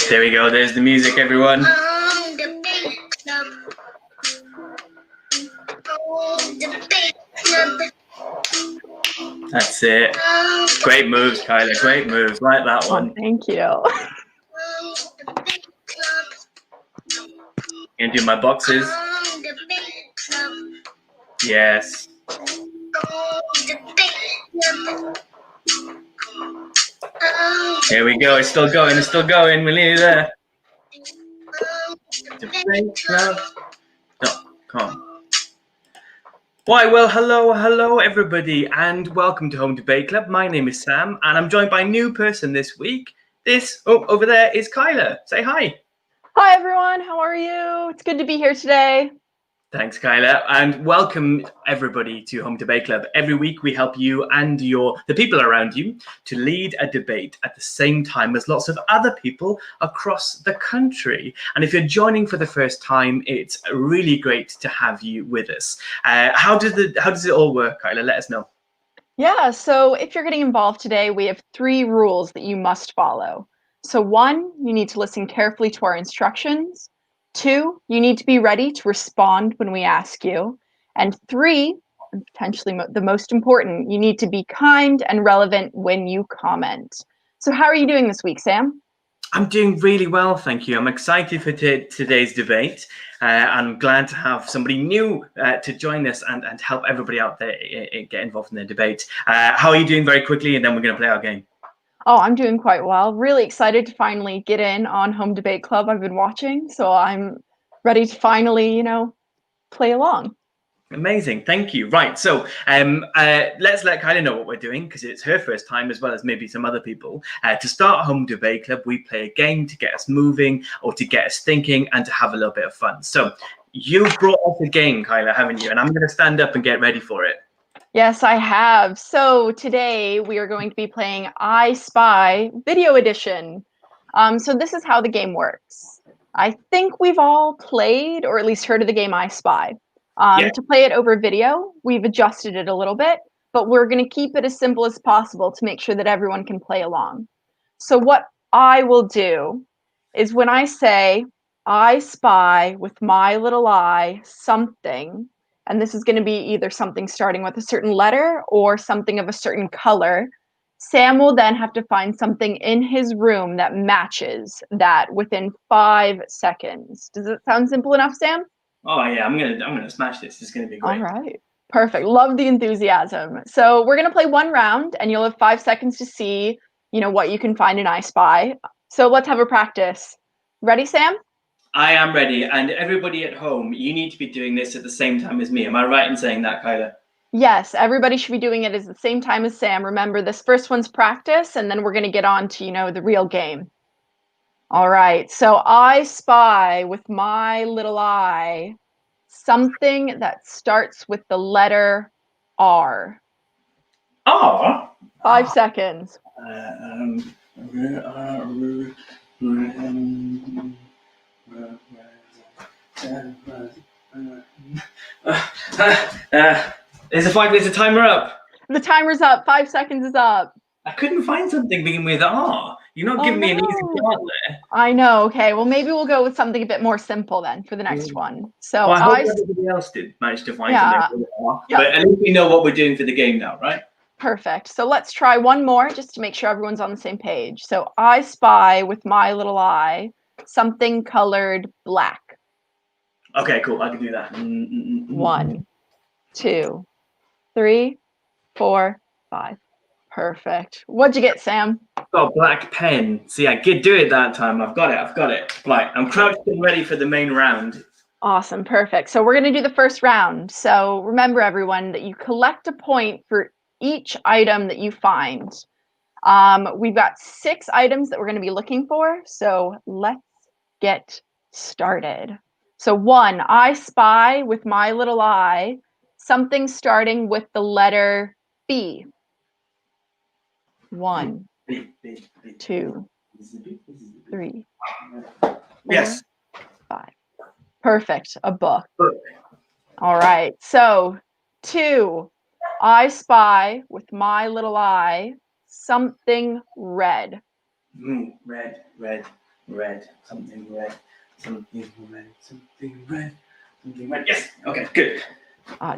There we go. There's the music, everyone. That's it. Great moves, Kyla. Great moves. Like that one. Thank you. Gonna do my boxes. Yes. Here we go. It's still going. It's still going. We're nearly there. Debateclub.com. Why, well, hello, everybody, and welcome to Home Debate Club. My name is Sam, and I'm joined by a new person this week. Over there is Kyla. Say hi. Hi, everyone. How are you? It's good to be here today. Thanks, Kyla, and welcome everybody to Home Debate Club. Every week we help you and the people around you to lead a debate at the same time as lots of other people across the country. And if you're joining for the first time, it's really great to have you with us. How does it all work, Kyla? Let us know. Yeah, so if you're getting involved today, we have 3 rules that you must follow. So 1, you need to listen carefully to our instructions. 2, you need to be ready to respond when we ask you. And 3, and potentially the most important, you need to be kind and relevant when you comment. So how are you doing this week, Sam? I'm doing really well, thank you. I'm excited for today's debate. I'm glad to have somebody new to join us and help everybody out there get involved in the debate. How are you doing very quickly, and then we're going to play our game. Oh, I'm doing quite well. Really excited to finally get in on Home Debate Club. I've been watching, so I'm ready to finally, play along. Amazing, thank you. Right, so let's let Kyla know what we're doing, because it's her first time, as well as maybe some other people. To start Home Debate Club, we play a game to get us moving or to get us thinking and to have a little bit of fun. So you've brought us a game, Kyla, haven't you? And I'm going to stand up and get ready for it. Yes, I have. So today we are going to be playing I Spy Video Edition. So this is how the game works. I think we've all played or at least heard of the game I Spy. Yeah. To play it over video, we've adjusted it a little bit, but we're going to keep it as simple as possible to make sure that everyone can play along. So what I will do is when I say, I spy with my little eye something, and this is going to be either something starting with a certain letter or something of a certain color, Sam will then have to find something in his room that matches that within 5 seconds. Does it sound simple enough, Sam? Oh yeah, I'm gonna smash this. It's gonna be great. All right. Perfect. Love the enthusiasm. So we're gonna play one round, and you'll have 5 seconds to see, what you can find in I Spy. So let's have a practice. Ready, Sam? I am ready, and everybody at home, you need to be doing this at the same time as me. Am I right in saying that, Kyla? Yes, everybody should be doing it at the same time as Sam. Remember, this first one's practice, and then we're gonna get on to, the real game. All right. So I spy with my little eye something that starts with the letter R. R? 5 seconds. There's a timer up. The timer's up. 5 seconds is up. I couldn't find something beginning with R. You're not giving me an easy start there. I know. Okay. Well, maybe we'll go with something a bit more simple then for the next one. So I hope everybody else did manage to find something with R. Yep. But at least we know what we're doing for the game now, right? Perfect. So let's try one more just to make sure everyone's on the same page. So I spy with my little eye something colored black. Okay, cool. I can do that. 1, 2, 3, 4, 5. Perfect. What'd you get, Sam? Got a black pen. See, I did do it that time. I've got it. Right, I'm crouched and ready for the main round. Awesome. Perfect. So we're going to do the first round. So remember, everyone, that you collect a point for each item that you find. We've got 6 items that we're going to be looking for. So let's get started. So 1, I spy with my little eye something starting with the letter B. 1, 2, 3, 4, Yes. 5. Perfect. A book. All right. So 2, I spy with my little eye something red. Red. red, something red, something red, something red, something red. Yes. Okay. Good.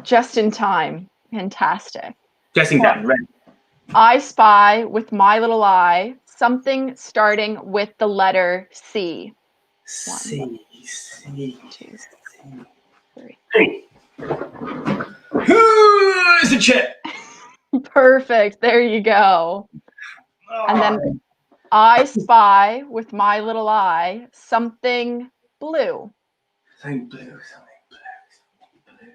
Just in time. Fantastic. Guessing Well, that red. I spy with my little eye something starting with the letter C. C. C. Two, C. 3. Hey. Who's the chip? Perfect. There you go. And then I spy with my little eye something blue. Something blue. Something blue. Something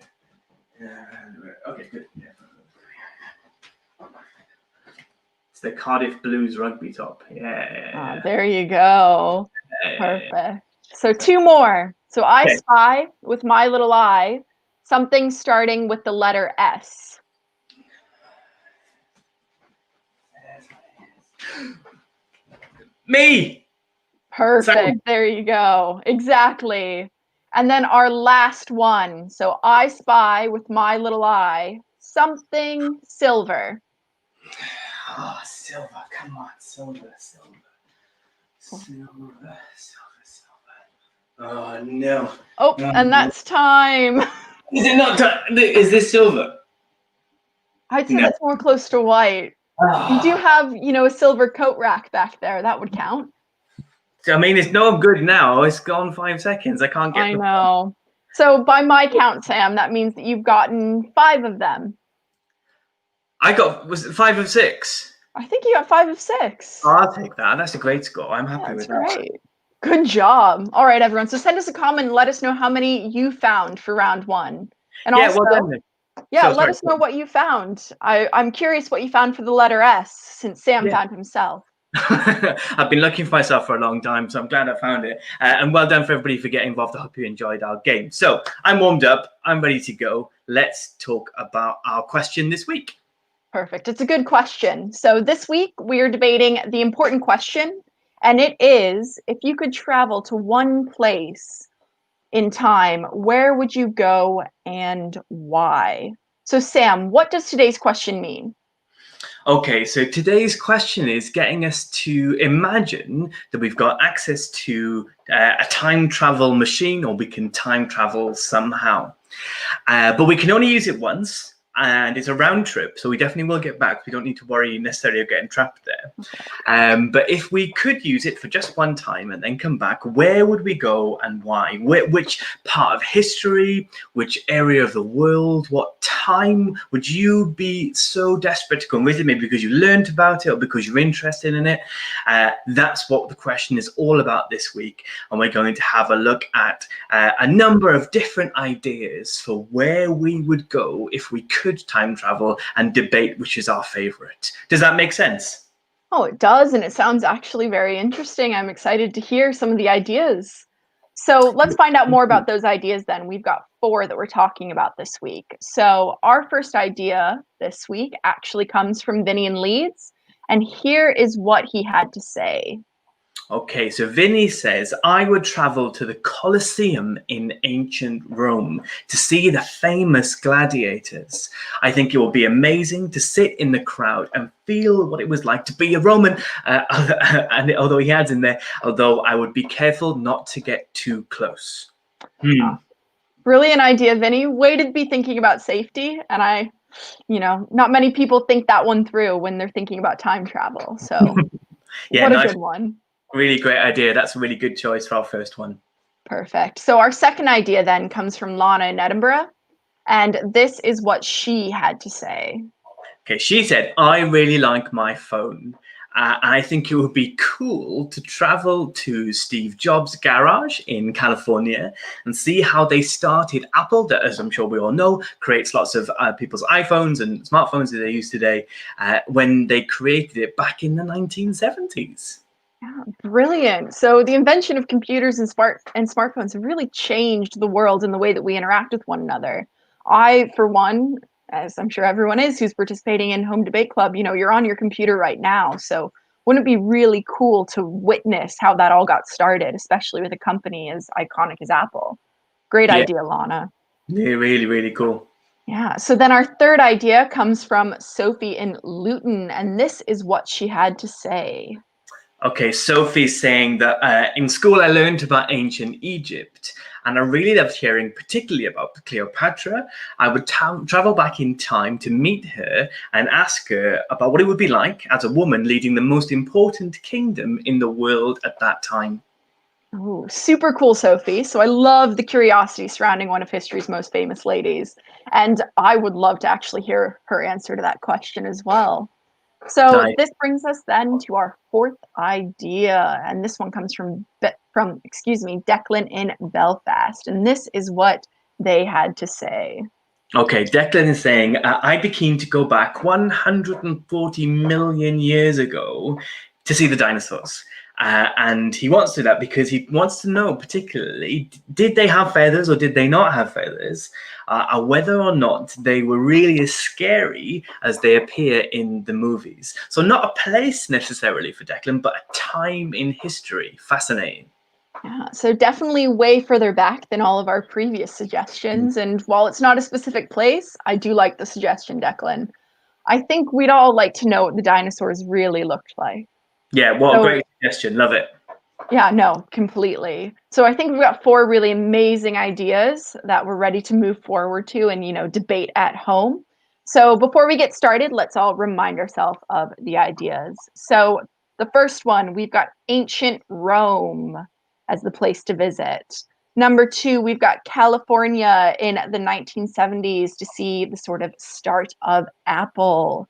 blue. Yeah. Okay. Good. Yeah. It's the Cardiff Blues rugby top. Yeah. There you go. Perfect. So 2 more. So I Okay. spy with my little eye something starting with the letter S. Me. Perfect. Sam. There you go. Exactly. And then our last one. So I spy with my little eye something silver. Oh, silver. Come on, silver, silver. Silver, silver, silver. Oh, no. Oh, Oh, and no. that's time. Is it not? Is this silver? I'd say No. that's more close to white. You do Ah. have, a silver coat rack back there. That would count. I mean, it's no good now. It's gone 5 seconds. I can't get I know. So by my count, Sam, that means that you've gotten 5 of them. Was it 5 of 6? I think you got 5 of 6. I'll take that. That's a great score. I'm happy That's with that. great. Good job. All right, everyone. So send us a comment and let us know how many you found for round 1. And Yeah, also, well done. let us know what you found. I'm curious what you found for the letter S, since Sam Yeah. found himself. I've been looking for myself for a long time, so I'm glad I found it. And well done for everybody for getting involved. I hope you enjoyed our game. So I'm warmed up. I'm ready to go. Let's talk about our question this week. Perfect. It's a good question. So this week we are debating the important question, and it is, if you could travel to one place in time, where would you go and why? So Sam, what does today's question mean? Okay, so today's question is getting us to imagine that we've got access to a time travel machine, or we can time travel somehow. But we can only use it once, and it's a round trip, so we definitely will get back. We don't need to worry necessarily of getting trapped there. But if we could use it for just one time and then come back, where would we go and why? Which part of history, which area of the world, what time would you be so desperate to go and visit? Maybe because you learned about it or because you're interested in it. That's what the question is all about this week. And we're going to have a look at a number of different ideas for where we would go if we could time travel, and debate which is our favorite. Does that make sense? Oh, it does, and it sounds actually very interesting. I'm excited to hear some of the ideas. So let's find out more about those ideas then. We've got 4 that we're talking about this week. So our first idea this week actually comes from Vinny in Leeds, and here is what he had to say. Okay, so Vinny says, I would travel to the Colosseum in ancient Rome to see the famous gladiators. I think it would be amazing to sit in the crowd and feel what it was like to be a Roman. And although he adds in there, although I would be careful not to get too close. Brilliant idea, Vinny. Way to be thinking about safety. And not many people think that one through when they're thinking about time travel. So Yeah, what a nice. good one. Really great idea. That's a really good choice for our first one. Perfect. So our second idea then comes from Lana in Edinburgh, and this is what she had to say. Okay, she said, I really like my phone. I think it would be cool to travel to Steve Jobs' garage in California and see how they started Apple, that, as I'm sure we all know, creates lots of people's iPhones and smartphones that they use today, when they created it back in the 1970s. Yeah, brilliant. So the invention of computers and smartphones have really changed the world and the way that we interact with one another. I, for one, as I'm sure everyone is who's participating in Home Debate Club, you're on your computer right now. So wouldn't it be really cool to witness how that all got started, especially with a company as iconic as Apple? Great idea, Lana. Yeah, really, really cool. Yeah. So then our third idea comes from Sophie in Luton, and this is what she had to say. Okay, Sophie's saying that in school I learned about ancient Egypt, and I really loved hearing particularly about Cleopatra. I would travel back in time to meet her and ask her about what it would be like as a woman leading the most important kingdom in the world at that time. Oh, super cool, Sophie. So I love the curiosity surrounding one of history's most famous ladies. And I would love to actually hear her answer to that question as well. So Nice. this brings us then to our fourth idea, and this one comes from Declan in Belfast, and this is what they had to say. Okay, Declan is saying, I'd be keen to go back 140 million years ago to see the dinosaurs. And he wants to do that because he wants to know, particularly, did they have feathers or did they not have feathers? Whether or not they were really as scary as they appear in the movies. So, not a place necessarily for Declan, but a time in history. Fascinating. Yeah, so definitely way further back than all of our previous suggestions. And while it's not a specific place, I do like the suggestion, Declan. I think we'd all like to know what the dinosaurs really looked like. Yeah, what a So great suggestion. Love it. yeah, no, completely. So I think we've got four really amazing ideas that we're ready to move forward to and, debate at home. So before we get started, let's all remind ourselves of the ideas. So the first one, we've got ancient Rome as the place to visit. Number two, we've got California in the 1970s to see the sort of start of Apple.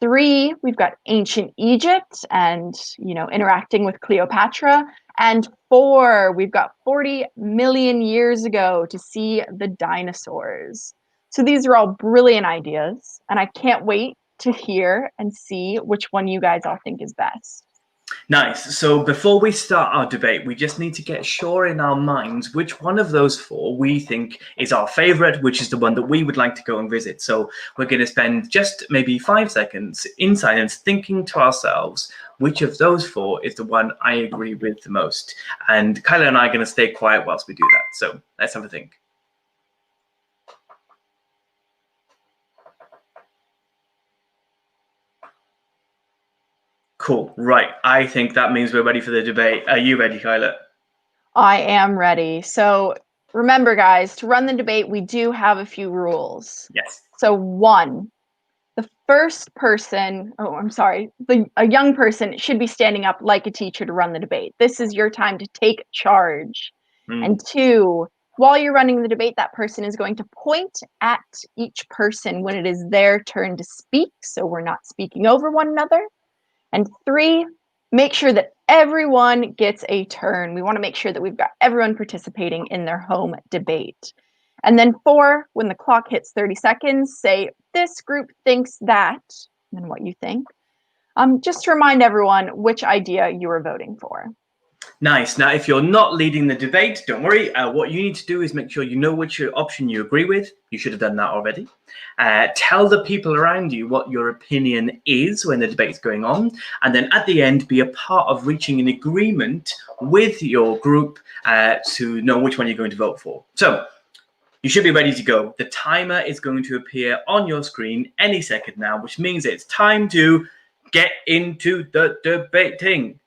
Three, we've got ancient Egypt and, interacting with Cleopatra. And four, we've got 40 million years ago to see the dinosaurs. So these are all brilliant ideas, and I can't wait to hear and see which one you guys all think is best. Nice. So before we start our debate, we just need to get sure in our minds which one of those four we think is our favorite, which is the one that we would like to go and visit. So we're going to spend just maybe 5 seconds in silence thinking to ourselves which of those four is the one I agree with the most. And Kyla and I are going to stay quiet whilst we do that. So let's have a think. Cool. Right. I think that means we're ready for the debate. Are you ready, Kyla? I am ready. So remember, guys, to run the debate, we do have a few rules. Yes. So one, the first person, a young person should be standing up like a teacher to run the debate. This is your time to take charge. And two, while you're running the debate, that person is going to point at each person when it is their turn to speak, so we're not speaking over one another. And three, make sure that everyone gets a turn. We want to make sure that we've got everyone participating in their home debate. And then four, when the clock hits 30 seconds, say, this group thinks that, and what you think. Just to remind everyone which idea you are voting for. Nice. Now, if you're not leading the debate, don't worry. What you need to do is make sure you know which option you agree with. You should have done that already. Tell the people around you what your opinion is when the debate's going on. And then at the end, be a part of reaching an agreement with your group to know which one you're going to vote for. So you should be ready to go. The timer is going to appear on your screen any second now, which means it's time to get into the debating.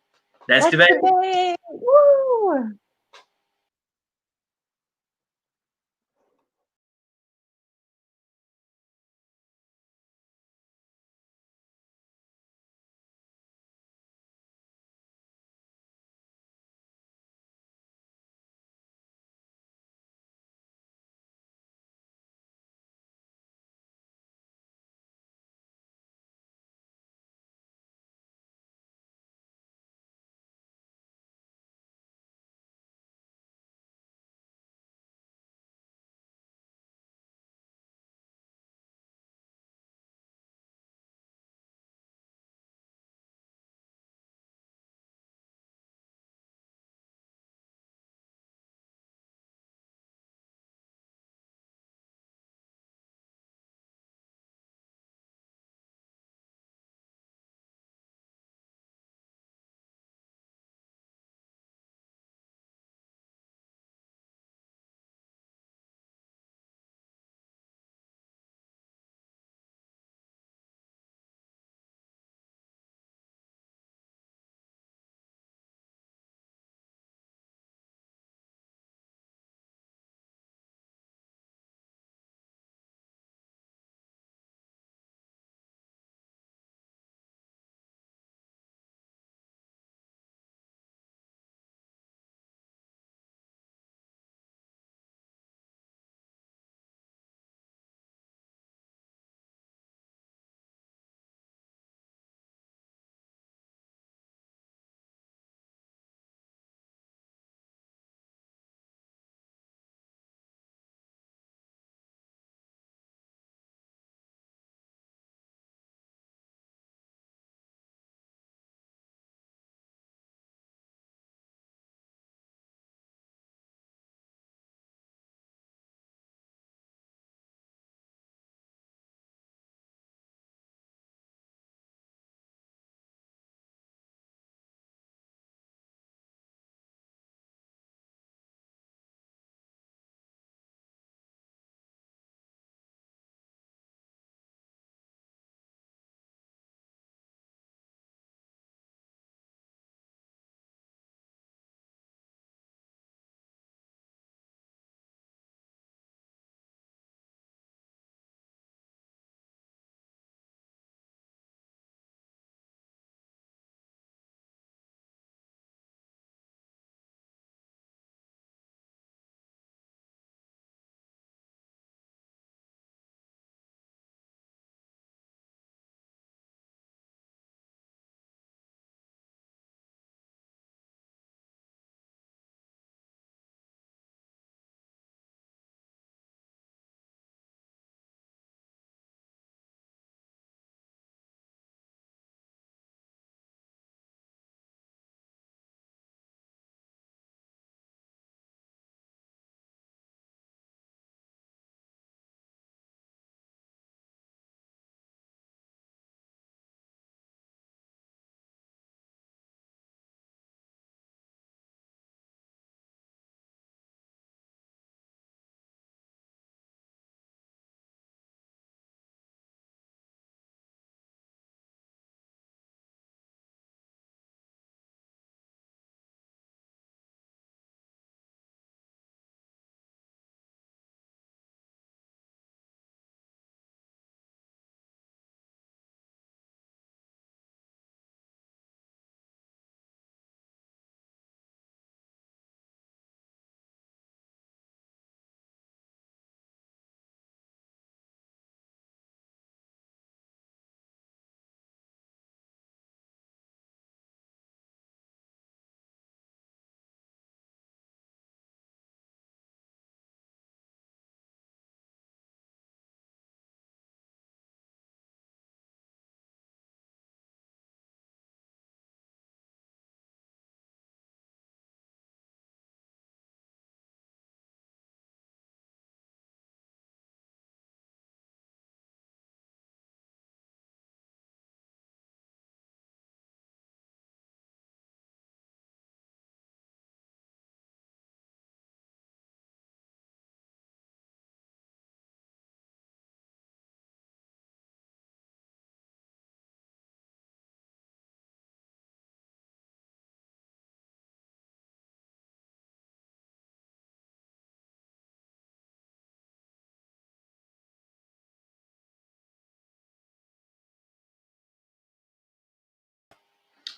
Let's debate. Debate! Woo!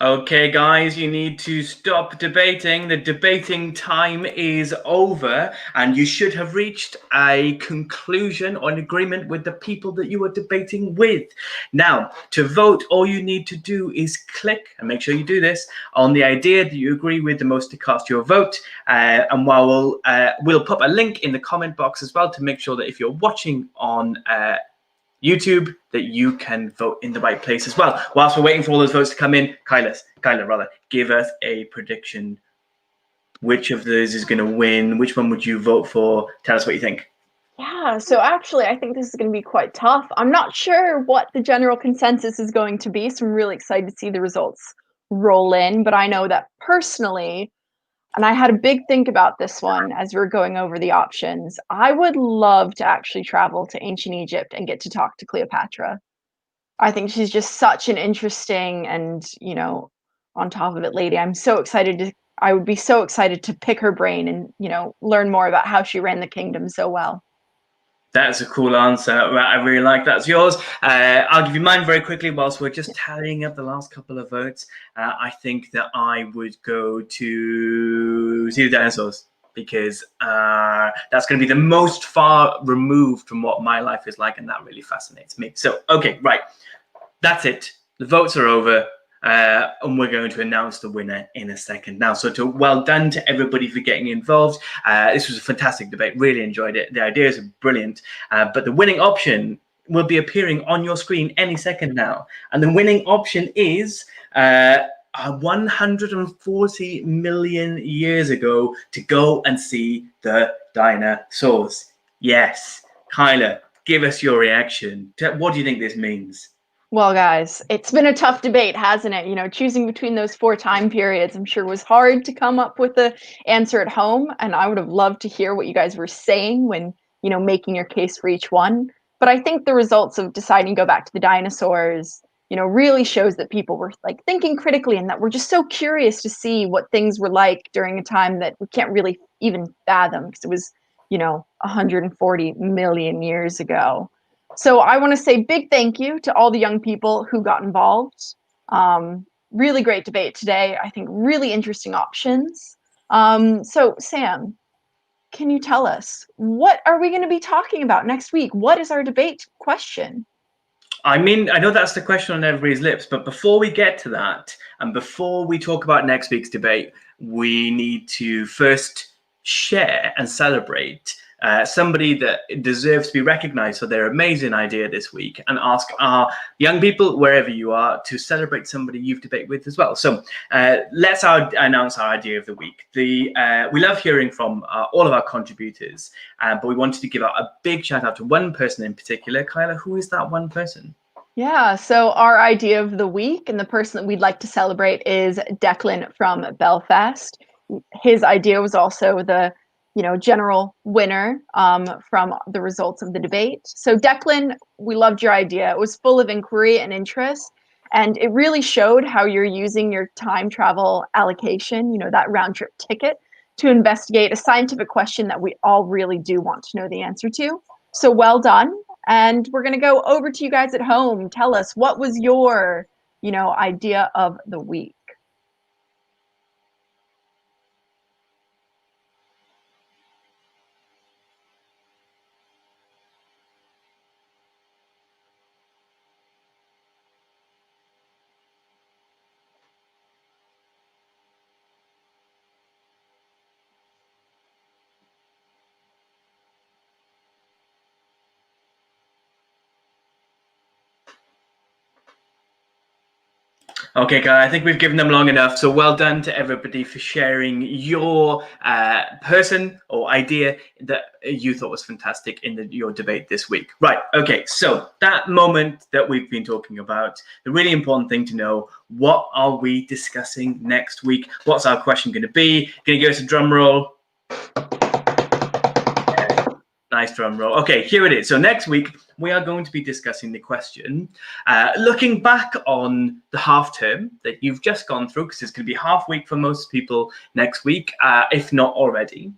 Okay, guys, you need to stop debating. The debating time is over, and you should have reached a conclusion or an agreement with the people that you were debating with. Now, to vote, all you need to do is click, and make sure you do this, on the idea that you agree with the most to cast your vote. And while we'll put a link in the comment box as well to make sure that if you're watching on YouTube, that you can vote in the right place as well. Whilst we're waiting for all those votes to come in, Kyla, give us a prediction. Which of those is going to win? Which one would you vote for? Tell us what you think. Yeah, so actually, I think this is going to be quite tough. I'm not sure what the general consensus is going to be, so I'm really excited to see the results roll in. But I know that personally, and I had a big think about this one as we were going over the options, I would love to actually travel to ancient Egypt and get to talk to Cleopatra. I think she's just such an interesting and, on top of it lady. I would be so excited to pick her brain and, learn more about how she ran the kingdom so well. That's a cool answer. I really like that. It's yours. I'll give you mine very quickly whilst we're just tallying up the last couple of votes. I think that I would go to see the dinosaurs, because that's going to be the most far removed from what my life is like, and that really fascinates me. So, okay, right. That's it. The votes are over. And we're going to announce the winner in a second now. So well done to everybody for getting involved. This was a fantastic debate. Really enjoyed it. The ideas are brilliant. But the winning option will be appearing on your screen any second now. And the winning option is 140 million years ago to go and see the dinosaurs. Yes. Kyla, give us your reaction. What do you think this means? Well, guys, it's been a tough debate, hasn't it? Choosing between those 4 time periods, I'm sure was hard to come up with the answer at home. And I would have loved to hear what you guys were saying when, making your case for each one. But I think the results of deciding to go back to the dinosaurs, really shows that people were like thinking critically, and that we're just so curious to see what things were like during a time that we can't really even fathom, because it was, 140 million years ago. So I want to say big thank you to all the young people who got involved. Really great debate today. I think really interesting options. So Sam, can you tell us, what are we going to be talking about next week? What is our debate question? I mean, I know that's the question on everybody's lips, but before we get to that, and before we talk about next week's debate, we need to first share and celebrate somebody that deserves to be recognized for their amazing idea this week, and ask our young people, wherever you are, to celebrate somebody you've debated with as well. So let's announce our idea of the week. We love hearing from all of our contributors, but we wanted to give out a big shout out to one person in particular. Kyla, who is that one person? Yeah, so our idea of the week and the person that we'd like to celebrate is Declan from Belfast. His idea was also the general winner from the results of the debate. So Declan, we loved your idea. It was full of inquiry and interest, and it really showed how you're using your time travel allocation, that round trip ticket, to investigate a scientific question that we all really do want to know the answer to. So well done. And we're going to go over to you guys at home. Tell us, what was your, idea of the week? Okay, Kyle, I think we've given them long enough. So well done to everybody for sharing your person or idea that you thought was fantastic in your debate this week. Right, okay, so that moment that we've been talking about, the really important thing to know, what are we discussing next week? What's our question going to be? Going to give us a drum roll? Nice drum roll. Okay, here it is. So next week, we are going to be discussing the question, looking back on the half term that you've just gone through, because it's going to be half week for most people next week, if not already.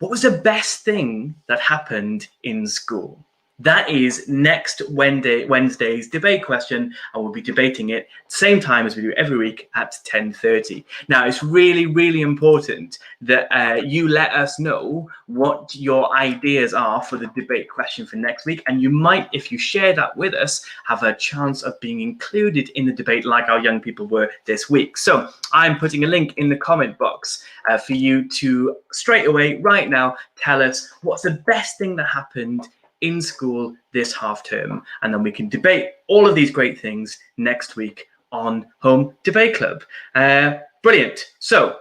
What was the best thing that happened in school? That is next Wednesday's debate question, and we'll be debating it same time as we do every week at 10:30. Now, it's really, really important that you let us know what your ideas are for the debate question for next week, and you might, if you share that with us, have a chance of being included in the debate like our young people were this week. So I'm putting a link in the comment box for you to straight away, right now, tell us what's the best thing that happened in school this half term, and then we can debate all of these great things next week on Home Debate Club. Brilliant. So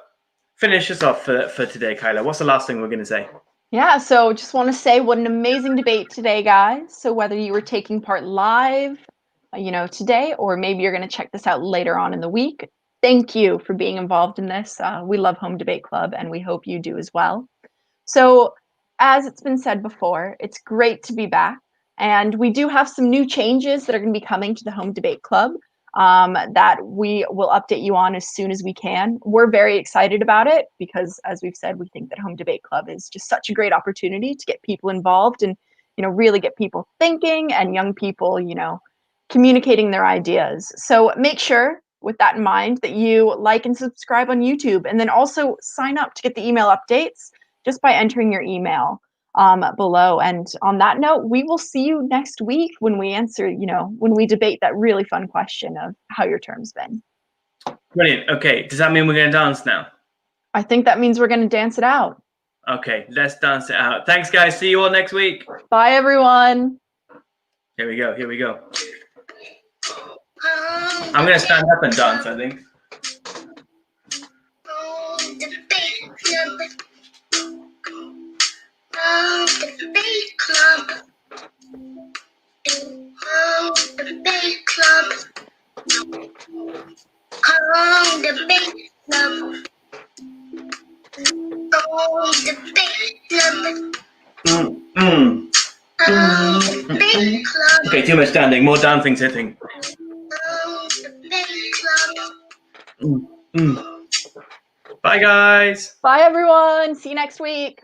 finish us off for today, Kyla. What's the last thing we're going to say? Yeah, so just want to say what an amazing debate today, guys. So whether you were taking part live, today, or maybe you're going to check this out later on in the week, thank you for being involved in this. We love Home Debate Club, and we hope you do as well. So as it's been said before, it's great to be back. And we do have some new changes that are going to be coming to the Home Debate Club that we will update you on as soon as we can. We're very excited about it because, as we've said, we think that Home Debate Club is just such a great opportunity to get people involved and, really get people thinking and young people, communicating their ideas. So make sure, with that in mind, that you like and subscribe on YouTube, and then also sign up to get the email updates just by entering your email below. And on that note, we will see you next week when we answer, when we debate that really fun question of how your term's been. Brilliant. Okay, does that mean we're going to dance now? I think that means we're going to dance it out. Okay, let's dance it out. Thanks, guys. See you all next week. Bye, everyone. Here we go. Here we go. I'm going to stand up and dance, I think. Debate Club. Debate Club. Debate Club. Debate Club. Debate Club. Okay, too much standing. More dancing, sitting. Debate Club. Bye, guys. Bye, everyone. See you next week.